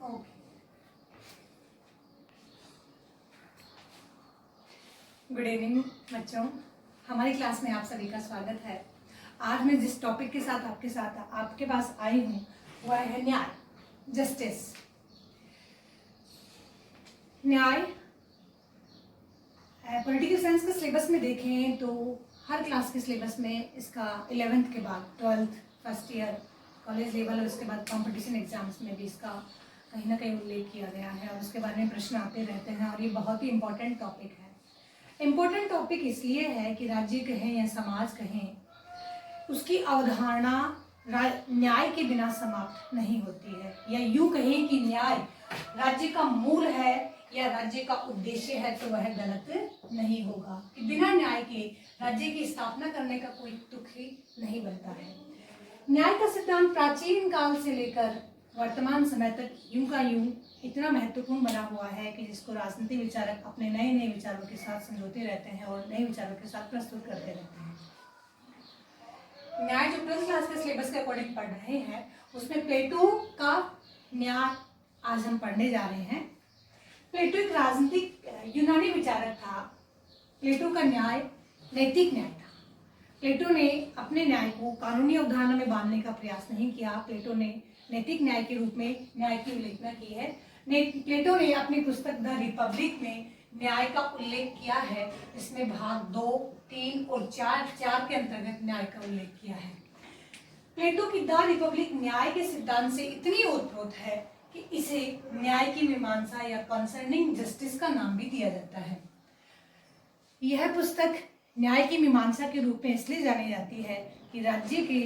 Good evening बच्चों, हमारी class में आप सभी का स्वागत है। आज मैं जिस टॉपिक के साथ आपके पास आई हूँ वह है न्याय, जस्टिस। न्याय पॉलिटिकल साइंस के सिलेबस में देखें तो हर क्लास के सिलेबस में इसका 11th के बाद 12th first year college level और उसके बाद कंपटीशन एग्जाम्स में भी इसका कहीं ना कहीं उल्लेख किया गया है और उसके बारे में प्रश्न आते रहते हैं और ये बहुत ही इम्पोर्टेंट टॉपिक है। इम्पोर्टेंट टॉपिक इसलिए है कि राज्य कहें या समाज कहें, उसकी अवधारणा न्याय के बिना समाप्त नहीं होती है, या यूं कहें कि न्याय राज्य का मूल है या राज्य का उद्देश्य है तो वह गलत नहीं होगा कि बिना न्याय के राज्य की स्थापना करने का कोई तुक ही नहीं बनता है। न्याय का सिद्धांत प्राचीन काल से लेकर वर्तमान समय तक यूं का यूं इतना महत्वपूर्ण बना हुआ है कि जिसको राजनीतिक विचारक अपने नए नए विचारों के साथ समझौते रहते हैं और नए विचारों के साथ प्रस्तुत करते रहते हैं। न्याय जो 12th क्लास के सिलेबस के अकॉर्डिंग पढ़ रहे हैं उसमें प्लेटो का न्याय आज हम पढ़ने जा रहे हैं। प्लेटो एक राजनीतिक यूनानी विचारक था। प्लेटो का न्याय नैतिक न्याय था। प्लेटो ने अपने न्याय को कानूनी अवधारणा में बांधने का प्रयास नहीं किया। प्लेटो ने नैतिक न्याय के रूप में न्याय की उल्लेखना की है। प्लेटो ने अपनी पुस्तक द रिपब्लिक में न्याय का उल्लेख किया है, जिसमें भाग 2, 3 और 4 के अंतर्गत न्याय का उल्लेख किया है। प्लेटो की द रिपब्लिक न्याय के सिद्धांत से इतनी ओतप्रोत है कि इसे न्याय की मीमांसा या कंसर्निंग जस्टिस का नाम भी दिया जाता है। यह पुस्तक न्याय की मीमांसा के रूप में इसलिए जानी जाती है कि राज्य के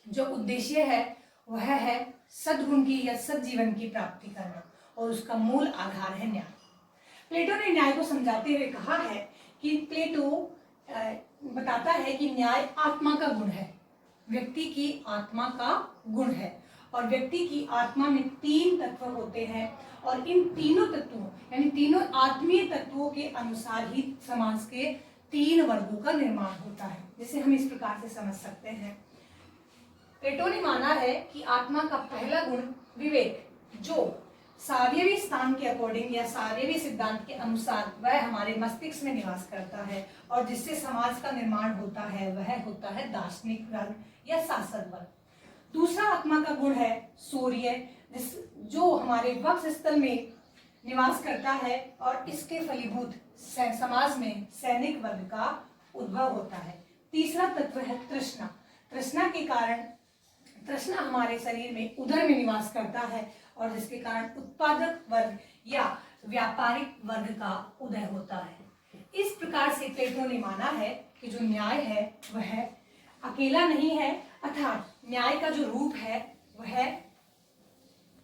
जो उद्देश्य है वह है सद्गुण की या सद्जीवन की प्राप्ति करना और उसका मूल आधार है न्याय। प्लेटो ने न्याय को समझाते हुए कहा है कि प्लेटो बताता है कि न्याय आत्मा का गुण है, व्यक्ति की आत्मा का गुण है और व्यक्ति की आत्मा में 3 तत्व होते हैं और इन तीनों तत्वों यानी तीनों आत्मीय तत्वों के अनुसार ही समाज के 3 वर्गों का निर्माण होता है, जिसे हम इस प्रकार से समझ सकते हैं। प्लेटो ने माना है कि आत्मा का पहला गुण विवेक, जो सार्वयवी स्थान के अकॉर्डिंग या सार्वयवी सिद्धांत के अनुसार वह हमारे मस्तिष्क में निवास करता है और जिससे समाज का निर्माण होता है वह होता है दार्शनिक वर्ग या शासक वर्ग। दूसरा आत्मा का गुण है शौर्य, जो हमारे वक्ष स्थल में निवास करता है और इसके फलीभूत समाज में सैनिक वर्ग का उद्भव होता है। तीसरा तत्व है तृष्णा। तृष्णा के कारण तृष्णा हमारे शरीर में उदर में निवास करता है और जिसके कारण उत्पादक वर्ग या व्यापारिक वर्ग का उदय होता है। इस प्रकार से प्लेटो ने माना है कि जो न्याय है वह अकेला नहीं है, अर्थात न्याय का जो रूप है वह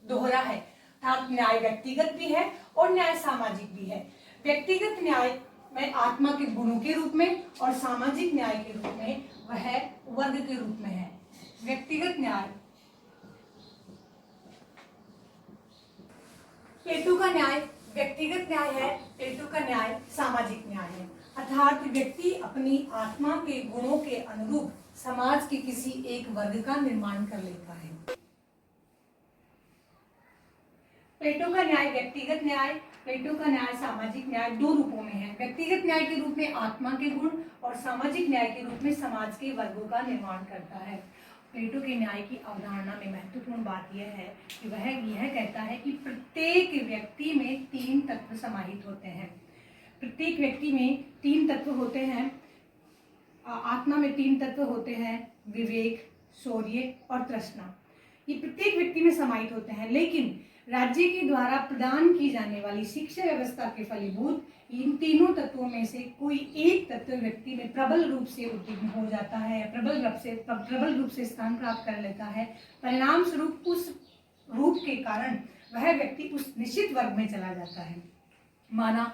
दोहरा है, अर्थात न्याय व्यक्तिगत भी है और न्याय सामाजिक भी है। व्यक्तिगत न्याय में आत्मा के गुणों के रूप में और सामाजिक न्याय के रूप में वह वर्ग के रूप में है। व्यक्तिगत न्याय, प्लेटो का न्याय व्यक्तिगत न्याय है, प्लेटो का न्याय सामाजिक न्याय है, अर्थात व्यक्ति अपनी आत्मा के गुणों के अनुरूप समाज के किसी एक वर्ग का निर्माण कर लेता है। प्लेटो का न्याय व्यक्तिगत न्याय, प्लेटो का न्याय सामाजिक न्याय 2 रूपों में है। व्यक्तिगत न्याय के रूप में आत्मा के गुण और सामाजिक न्याय के रूप में समाज के वर्गों का निर्माण करता है। प्लेटो के न्याय की अवधारणा में महत्वपूर्ण बात यह है कि वह यह कहता है कि प्रत्येक व्यक्ति में 3 तत्व समाहित होते हैं। प्रत्येक व्यक्ति में 3 तत्व होते हैं। आत्मा में 3 तत्व होते हैं, विवेक, शौर्य और तृष्णा। ये प्रत्येक व्यक्ति में समाहित होते हैं, लेकिन राज्य के द्वारा प्रदान की जाने वाली शिक्षा व्यवस्था के फलीभूत इन तीनों तत्वों में से कोई एक तत्व व्यक्ति में प्रबल रूप से उद्विग्न हो जाता है, प्रबल रूप से स्थान प्राप्त कर लेता है। परिणाम स्वरूप उस रूप के कारण वह व्यक्ति उस निश्चित वर्ग में चला जाता है। माना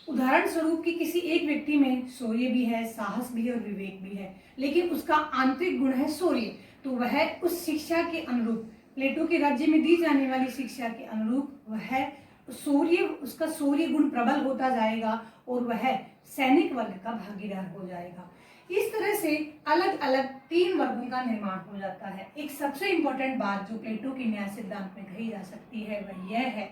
उदाहरण स्वरूप कि किसी एक व्यक्ति में शौर्य भी है, साहस भी है और विवेक भी है, लेकिन उसका आंतरिक गुण है शौर्य, तो वह उस शिक्षा के अनुरूप, प्लेटो के राज्य में दी जाने वाली शिक्षा के अनुरूप वह उसका शौर्य गुण प्रबल होता जाएगा और वह सैनिक वर्ग का भागीदार हो जाएगा। इस तरह से अलग अलग 3 वर्गों का निर्माण हो जाता है। एक सबसे इम्पोर्टेंट बात जो प्लेटो के न्याय सिद्धांत में कही जा सकती है वह यह है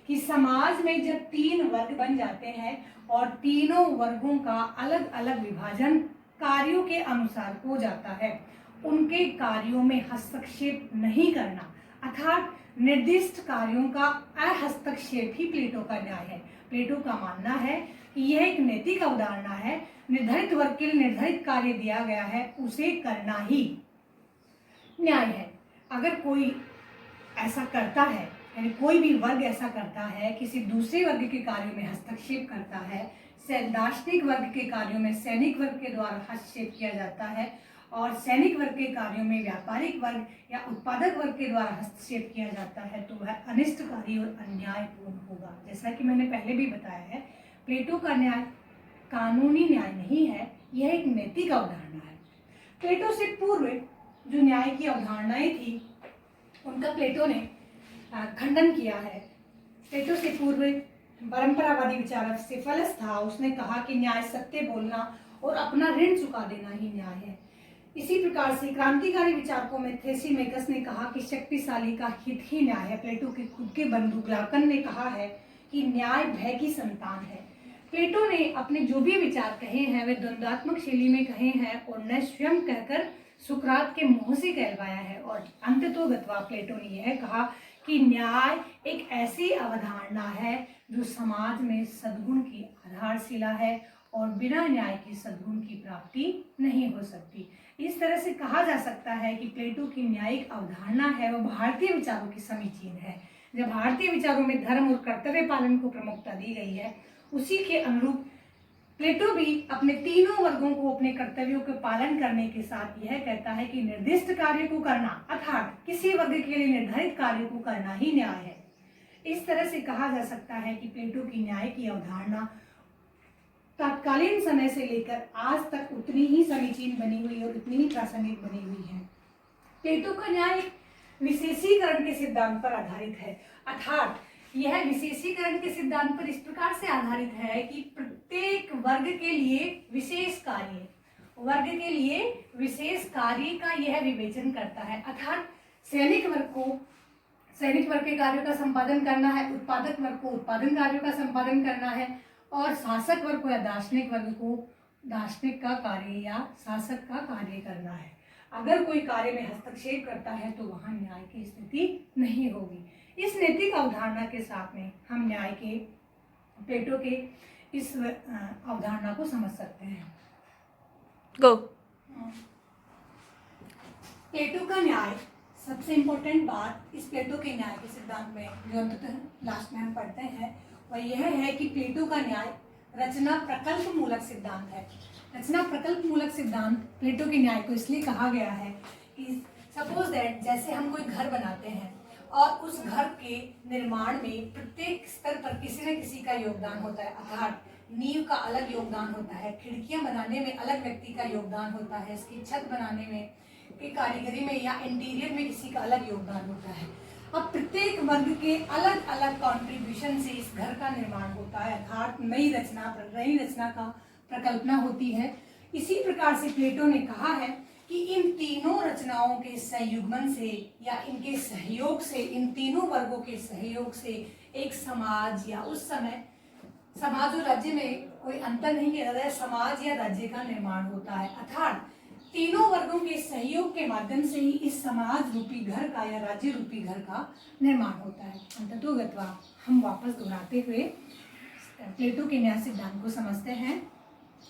कि समाज में जब 3 वर्ग बन जाते हैं और तीनों वर्गों का अलग अलग विभाजन कार्यों के अनुसार हो जाता है, उनके कार्यों में हस्तक्षेप नहीं करना अर्थात निर्दिष्ट कार्यों का अहस्तक्षेप ही प्लेटो का न्याय है। प्लेटो का मानना है कि यह एक नैतिक अवधारणा है, निर्धारित वर्ग के लिए निर्धारित कार्य दिया गया है उसे करना ही न्याय है। अगर कोई ऐसा करता है, यानी कोई भी वर्ग ऐसा करता है, किसी दूसरे वर्ग के कार्यों में हस्तक्षेप करता है, दार्शनिक वर्ग के कार्यों में सैनिक वर्ग के द्वारा हस्तक्षेप किया जाता है और सैनिक वर्ग के कार्यों में व्यापारिक वर्ग या उत्पादक वर्ग के द्वारा हस्तक्षेप किया जाता है, तो वह अनिष्टकारी और अन्यायपूर्ण होगा। जैसा कि मैंने पहले भी बताया है, प्लेटो का न्याय कानूनी न्याय नहीं है, यह एक नैतिक अवधारणा है। प्लेटो से पूर्व जो न्याय की अवधारणाएं थी उनका प्लेटो ने खंडन किया है। प्लेटो से पूर्व परंपरावादी विचारक सिफलस था, उसने कहा कि न्याय सत्य बोलना और अपना ऋण चुका देना ही न्याय है। इसी प्रकार से क्रांतिकारी विचारकों में थ्रेसिमेकस ने कहा कि शक्तिशाली का हित ही न्याय है। प्लेटो के खुद के बंधु ग्लाकन ने कहा है कि न्याय भय की संतान है। प्लेटो ने अपने जो भी विचार कहे हैं वे द्वंद्वात्मक शैली में कहे हैं और न स्वयं कहकर सुकरात के मुंह से कहलवाया है। और अंततोगत्वा प्लेटो ने यह कहा कि न्याय एक ऐसी अवधारणा है जो समाज में सद्गुण की आधारशिला है और बिना न्याय की सद्गुण की प्राप्ति नहीं हो सकती। इस तरह से कहा जा सकता है कि प्लेटो की न्यायिक अवधारणा है वह भारतीय विचारों की समीचीन है। जब भारतीय विचारों में धर्म और कर्तव्य पालन को प्रमुखता दी गई है, उसी के अनुरूप प्लेटो भी अपने तीनों वर्गों को अपने कर्तव्यों के पालन करने के साथ यह कहता है कि निर्दिष्ट कार्य को करना अर्थात किसी वर्ग के लिए निर्धारित कार्य को करना ही न्याय है। इस तरह से कहा जा सकता है कि प्लेटो की न्याय की अवधारणा तत्कालीन समय से लेकर आज तक उतनी ही समीचीन बनी हुई और उतनी ही प्रासंगिक बनी हुई है। प्लेटो का न्याय विशेषीकरण के सिद्धांत पर आधारित है, अर्थात यह विशेषीकरण के सिद्धांत पर इस प्रकार से आधारित है कि प्रत्येक वर्ग के लिए विशेष कार्य का यह विवेचन करता है। अर्थात सैनिक वर्ग के कार्यों का संपादन करना है, उत्पादक वर्ग को उत्पादन कार्यों का संपादन करना है और शासक वर्ग को या दार्शनिक वर्ग को दार्शनिक का कार्य या शासक का कार्य करना है। अगर कोई कार्य में हस्तक्षेप करता है तो वहां न्याय की स्थिति नहीं होगी। इस नैतिक अवधारणा के साथ में हम न्याय के प्लेटो के इस अवधारणा को समझ सकते हैं। प्लेटो का न्याय, सबसे इम्पोर्टेंट बात इस प्लेटो के न्याय के सिद्धांत में जो अंततः लास्ट में हम पढ़ते हैं वह यह है कि प्लेटो का न्याय रचना प्रकल्प मूलक सिद्धांत है। रचना प्रकल्प मूलक सिद्धांत प्लेटो के न्याय को इसलिए कहा गया है कि सपोज दैट जैसे हम कोई घर बनाते हैं और उस घर के निर्माण में प्रत्येक स्तर पर किसी न किसी का योगदान होता है, अर्थात नींव का अलग योगदान होता है, खिड़कियां बनाने में अलग व्यक्ति का योगदान होता है, इसकी छत बनाने में की कारीगरी में या इंटीरियर में किसी का अलग योगदान होता है। अब प्रत्येक वर्ग के अलग अलग कंट्रीब्यूशन से इस घर का निर्माण होता है, अर्थात नई रचना का प्रकल्पना होती है। इसी प्रकार से प्लेटो ने कहा है कि इन तीनों रचनाओं के संयुग्मन से या इनके सहयोग से, इन तीनों वर्गों के सहयोग से एक समाज या उस समय समाज और राज्य में कोई अंतर नहीं किया जाता है, समाज या राज्य का निर्माण होता है। अर्थात तीनों वर्गों के सहयोग के माध्यम से ही इस समाज रूपी घर का या राज्य रूपी घर का निर्माण होता है। अंततोगत्वा हम वापस दोहराते हुए प्लेटो के न्याय सिद्धांत को समझते हैं।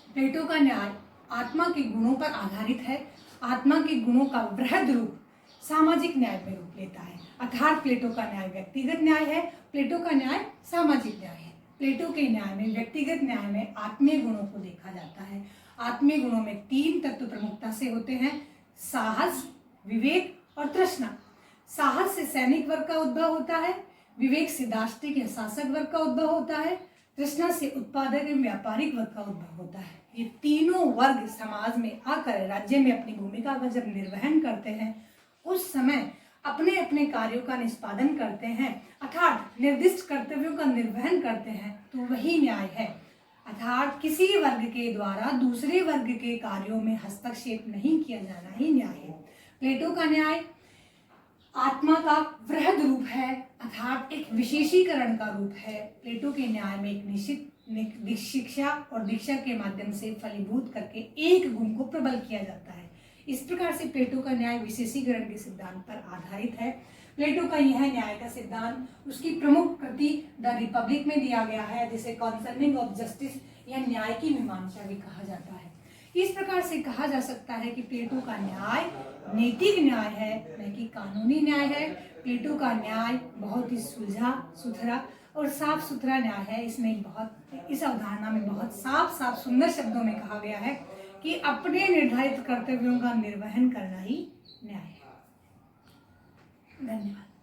प्लेटो का न्याय आत्मा के गुणों पर आधारित है। आत्मा के गुणों का वृहद रूप सामाजिक न्याय में रूप लेता है, अर्थात प्लेटो का न्याय व्यक्तिगत न्याय है, प्लेटो का न्याय सामाजिक न्याय है। प्लेटो के न्याय में व्यक्तिगत न्याय में आत्मीय गुणों को देखा जाता है। आत्मीय गुणों में 3 तत्व प्रमुखता से होते हैं, साहस, विवेक और तृष्णा। साहस से सैनिक वर्ग का उद्भव होता है, विवेक से दार्शनिक या शासक वर्ग का उद्भव होता है, तृष्णा से उत्पादक एवं व्यापारिक वर्ग का उद्भव होता है। ये तीनों वर्ग समाज में आकर राज्य में अपनी भूमिका का जब निर्वहन करते हैं उस समय अपने अपने कार्यों का निष्पादन करते हैं, अर्थात निर्दिष्ट कर्तव्यों का निर्वहन करते हैं, तो वही न्याय है। अर्थात किसी वर्ग के द्वारा दूसरे वर्ग के कार्यों में हस्तक्षेप नहीं किया जाना ही न्याय है। प्लेटो का न्याय आत्मा का वृहद रूप है, अर्थात एक विशेषीकरण का रूप है। प्लेटो के न्याय में एक निश्चित शिक्षा और दीक्षा के माध्यम से फलीभूत करके एक गुण को प्रबल किया जाता है। इस प्रकार से प्लेटो का न्याय विशेषीकरण के सिद्धांत पर आधारित है। प्लेटो का यह न्याय का सिद्धांत उसकी प्रमुख कृति द रिपब्लिक में दिया गया है, जिसे कॉन्सर्निंग ऑफ जस्टिस या न्याय की मीमांसा भी कहा जाता है। इस प्रकार से कहा जा सकता है कि प्लेटो का न्याय नैतिक न्याय है, न कि कानूनी न्याय है। प्लेटो का न्याय बहुत ही सुलझा सुथरा और साफ सुथरा न्याय है। इस अवधारणा में बहुत साफ सुंदर शब्दों में कहा गया है कि अपने निर्धारित कर्तव्यों का निर्वहन करना ही न्याय है। धन्यवाद।